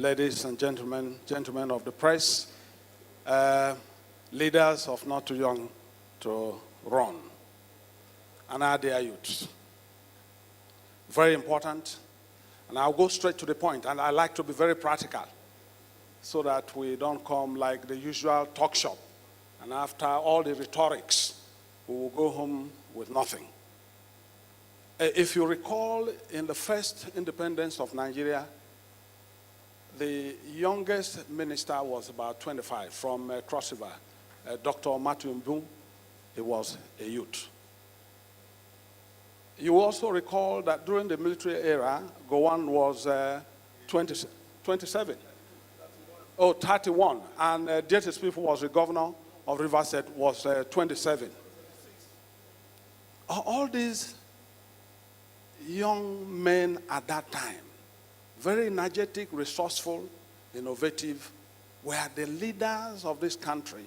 ladies and gentlemen of the press, leaders of Not Too Young to Run, and our dear youths. Very important, and I'll go straight to the point, and I like to be very practical so that we don't come like the usual talk shop, and after all the rhetorics, we will go home with nothing. If you recall, in the first independence of Nigeria, the youngest minister was about 25 from Cross River, Dr. Matthew Mbu. He was a youth. You also recall that during the military era, Gowon was 27. Oh, 31. And Dietis People was the governor of Rivers State, was 27. All these young men at that time, very energetic, resourceful, innovative, were the leaders of this country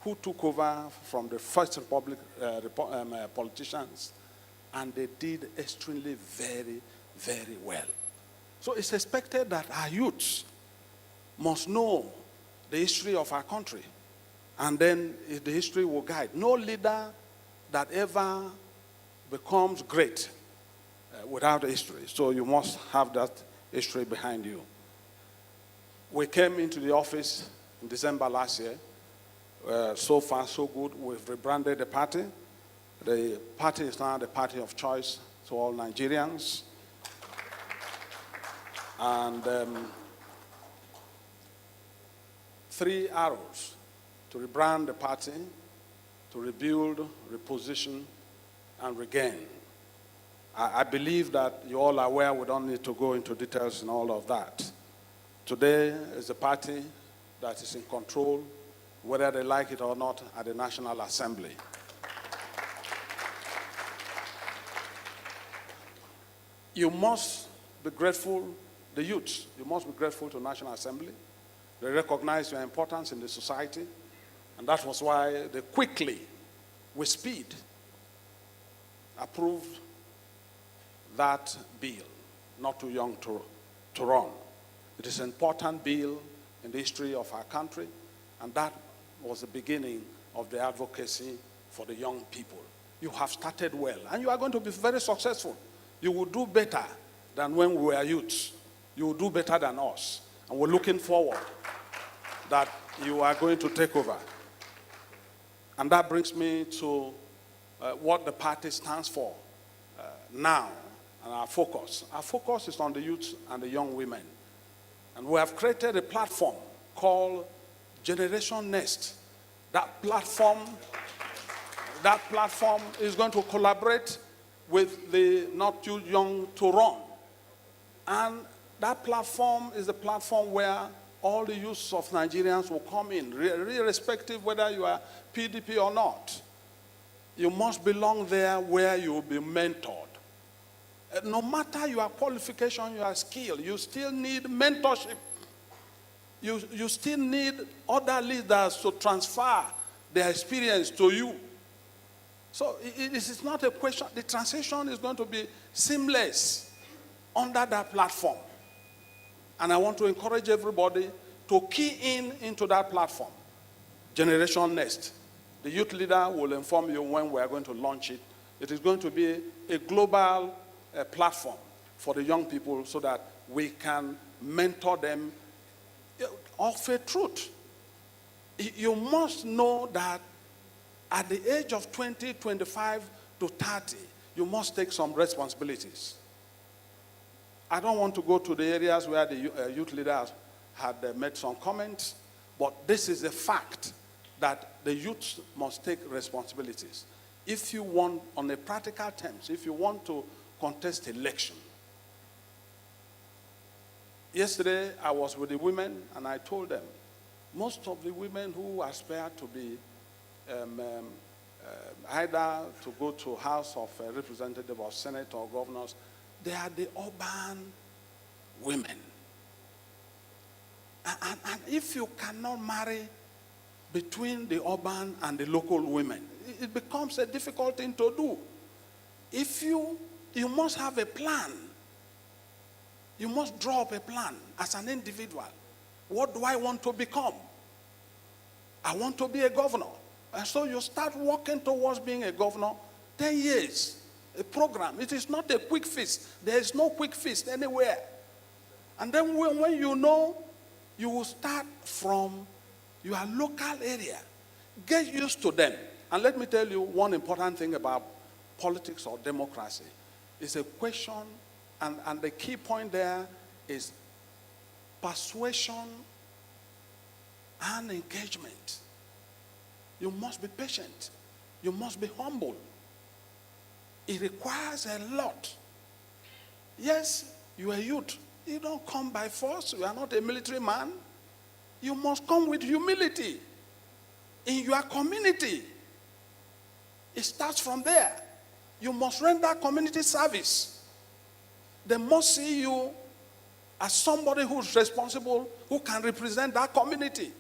who took over from the First Republic politicians, and they did extremely very, very well. So it's expected that our youths must know the history of our country, and then the history will guide. No leader that ever becomes great without history. So you must have that history behind you. We came into the office in December last year. So far, so good. We've rebranded the party. The party is now the party of choice to all Nigerians. And 3 arrows to rebrand the party, to rebuild, reposition, and regain. I believe that you're all aware, we don't need to go into details and all of that. Today is a party that is in control, whether they like it or not, at the National Assembly. You must be grateful, the youths, you must be grateful to National Assembly. They recognize your importance in the society, and that was why they quickly, with speed, approved that bill, Not Too Young to Run. It is an important bill in the history of our country, and that was the beginning of the advocacy for the young people. You have started well, and you are going to be very successful. You will do better than when we were youths. You will do better than us, and we're looking forward that you are going to take over. And that brings me to what the party stands for now, and our focus. Our focus is on the youth and the young women. And we have created a platform called Generation Next. That platform is going to collaborate with the Not Too Young to Run. And that platform is the platform where all the youths of Nigerians will come in, irrespective whether you are PDP or not. You must belong there where you will be mentored. No matter your qualification, your skill, you still need mentorship. You still need other leaders to transfer their experience to you. So it is not a question. The transition is going to be seamless under that platform. And I want to encourage everybody to key into that platform. Generation Next. The youth leader will inform you when we are going to launch it. It is going to be a global platform for the young people so that we can mentor them of a truth. You must know that at the age of 20, 25 to 30, you must take some responsibilities. I don't want to go to the areas where the youth leaders had made some comments, but this is a fact that the youth must take responsibilities. If you want, on a practical terms, if you want to contest election. Yesterday, I was with the women, and I told them, most of the women who aspire to be either to go to House of Representatives or Senate or governors, they are the urban women. And if you cannot marry between the urban and the local women, it becomes a difficult thing to do. If you must have a plan You must draw up a plan as an individual. What do I want to become? I want to be a governor. And so you start working towards being a governor. 10 years, a program. It is not a quick fix. There is no quick fix anywhere. And then when you know, you will start from your local area. Get used to them. And let me tell you one important thing about politics or democracy. It's a question, and the key point there is persuasion and engagement. You must be patient. You must be humble. It requires a lot. Yes, you are a youth. You don't come by force. You are not a military man. You must come with humility in your community. It starts from there. You must render community service. They must see you as somebody who's responsible, who can represent that community.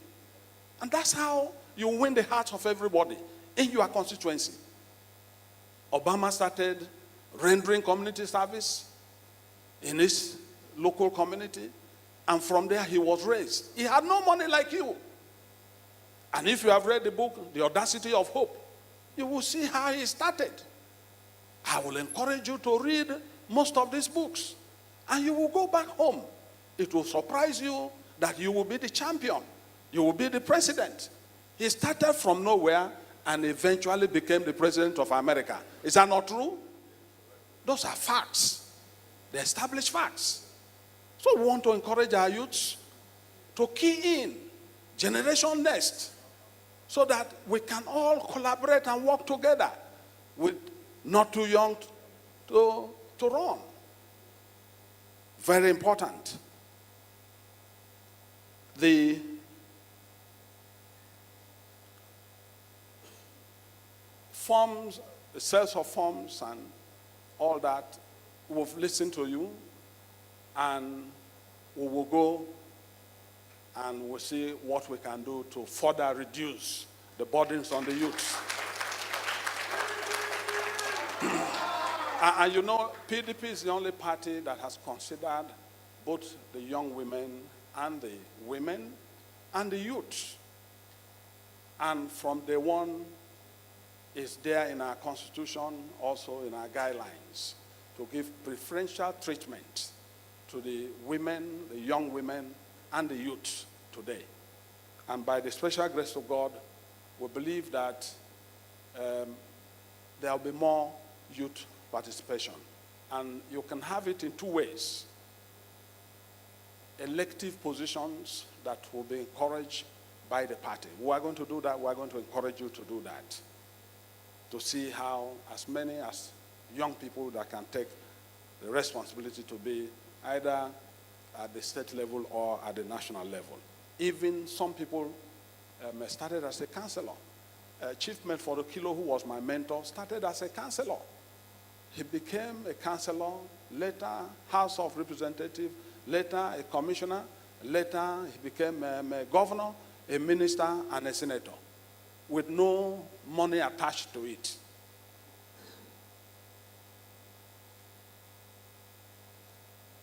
And that's how you win the hearts of everybody in your constituency. Obama started rendering community service in his local community, and from there he was raised. He had no money like you. And if you have read the book, The Audacity of Hope, you will see how he started. I will encourage you to read most of these books, and you will go back home. It will surprise you that you will be the champion. You will be the president. He started from nowhere and eventually became the president of America. Is that not true? Those are facts. They're established facts. So we want to encourage our youths to key in Generation Next so that we can all collaborate and work together with not too young to run. Very important. The forms, the sales of forms and all that, we've listened to you, and we will go and we'll see what we can do to further reduce the burdens on the youth. And you know, PDP is the only party that has considered both the young women and the youth. And from day one, is there in our constitution, also in our guidelines, to give preferential treatment to the women, the young women, and the youth today. And by the special grace of God, we believe that there will be more youth participation. And you can have it in two ways. Elective positions that will be encouraged by the party. We are going to do that. We are going to encourage you to do that, to see how as many as young people that can take the responsibility to be either at the state level or at the national level. Even some people started as a councillor. Chief Melford Okilo, who was my mentor, started as a councillor. He became a councillor, later House of Representatives, later a commissioner, later he became a governor, a minister, and a senator, with no money attached to it.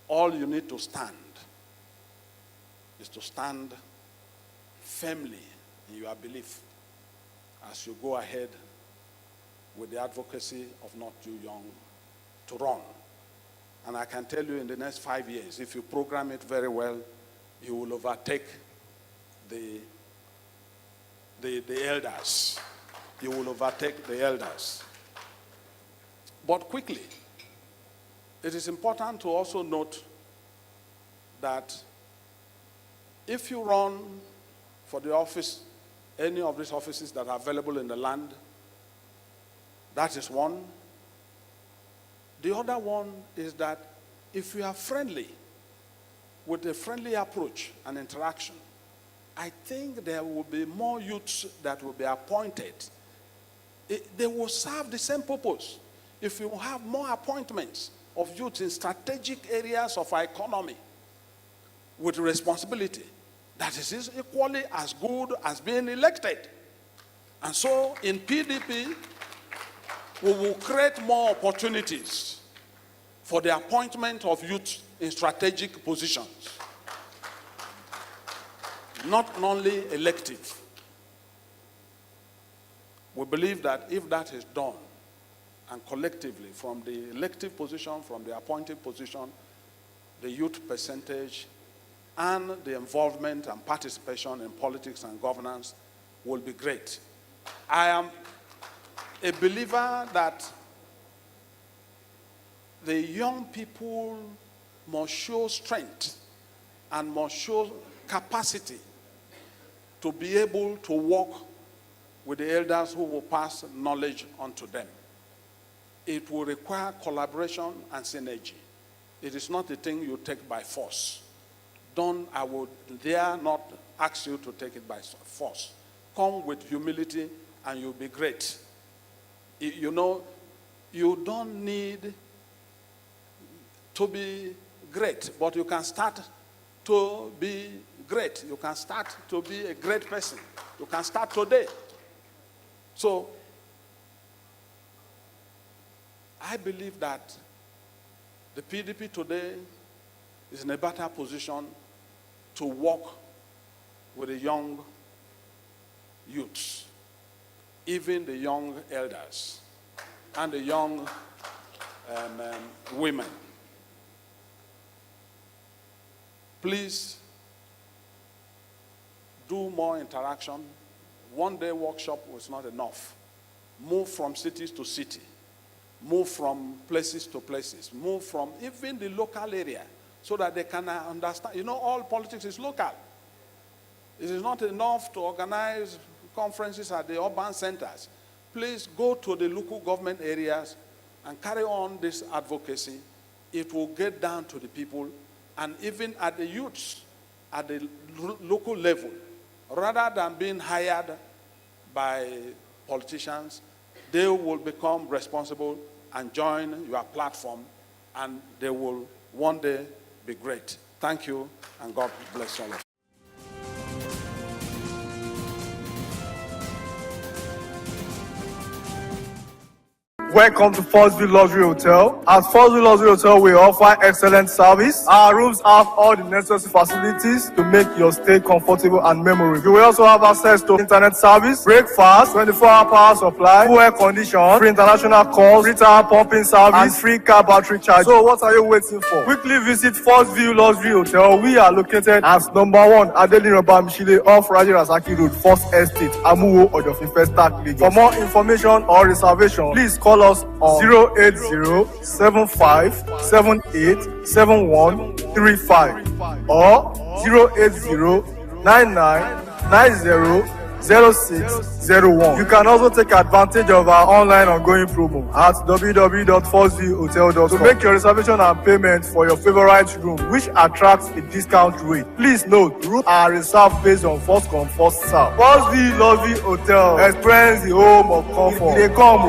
All you need to stand is to stand firmly in your belief as you go ahead with the advocacy of not too young to run. And I can tell you in the next 5 years, if you program it very well, you will overtake the elders. You will overtake the elders. But quickly, it is important to also note that if you run for the office, any of these offices that are available in the land, that is one. The other one is that if you are friendly, with a friendly approach and interaction, I think there will be more youths that will be appointed. They will serve the same purpose. If you have more appointments of youth in strategic areas of our economy with responsibility, that is equally as good as being elected. And so in PDP, we will create more opportunities for the appointment of youth in strategic positions. Not only elective. We believe that if that is done, and collectively, from the elective position, from the appointed position, the youth percentage, and the involvement and participation in politics and governance will be great. I am a believer that the young people must show strength and must show capacity to be able to work with the elders who will pass knowledge on to them. It will require collaboration and synergy. It is not a thing you take by force. I would dare not ask you to take it by force. Come with humility and you'll be great. You know, you don't need to be great, but you can start to be great. You can start to be a great person. You can start today. So, I believe that the PDP today is in a better position to work with the young youths, even the young elders, and the young women. Please do more interaction. One-day workshop was not enough. Move from cities to city. Move from places to places. Move from even the local area so that they can understand. You know, all politics is local. It is not enough to organize conferences at the urban centers. Please go to the local government areas and carry on this advocacy. It will get down to the people and even at the youths at the local level, rather than being hired by politicians, they will become responsible and join your platform, and they will one day be great. Thank you, and God bless all of you. Welcome to First View Luxury Hotel. At First View Luxury Hotel, we offer excellent service. Our rooms have all the necessary facilities to make your stay comfortable and memorable. You will also have access to internet service, breakfast, 24-hour power supply, full air condition, free international calls, free tire pumping service, and free car battery charge. So what are you waiting for? Quickly visit First View Luxury Hotel. We are located at number 1 Adelinoba Mishile off Saraki Road, First Estate, Amuwo, Odofin Festac, Lagos. For more information or reservation, please call us on 08075787135 or 08099900601. You can also take advantage of our online ongoing promo at www.firstviewhotel.com to make your reservation and payment for your favorite room, which attracts a discount rate. Please note, rooms are reserved based on first come, first serve. First View Luxury Hotel. Experience the home of comfort. They come.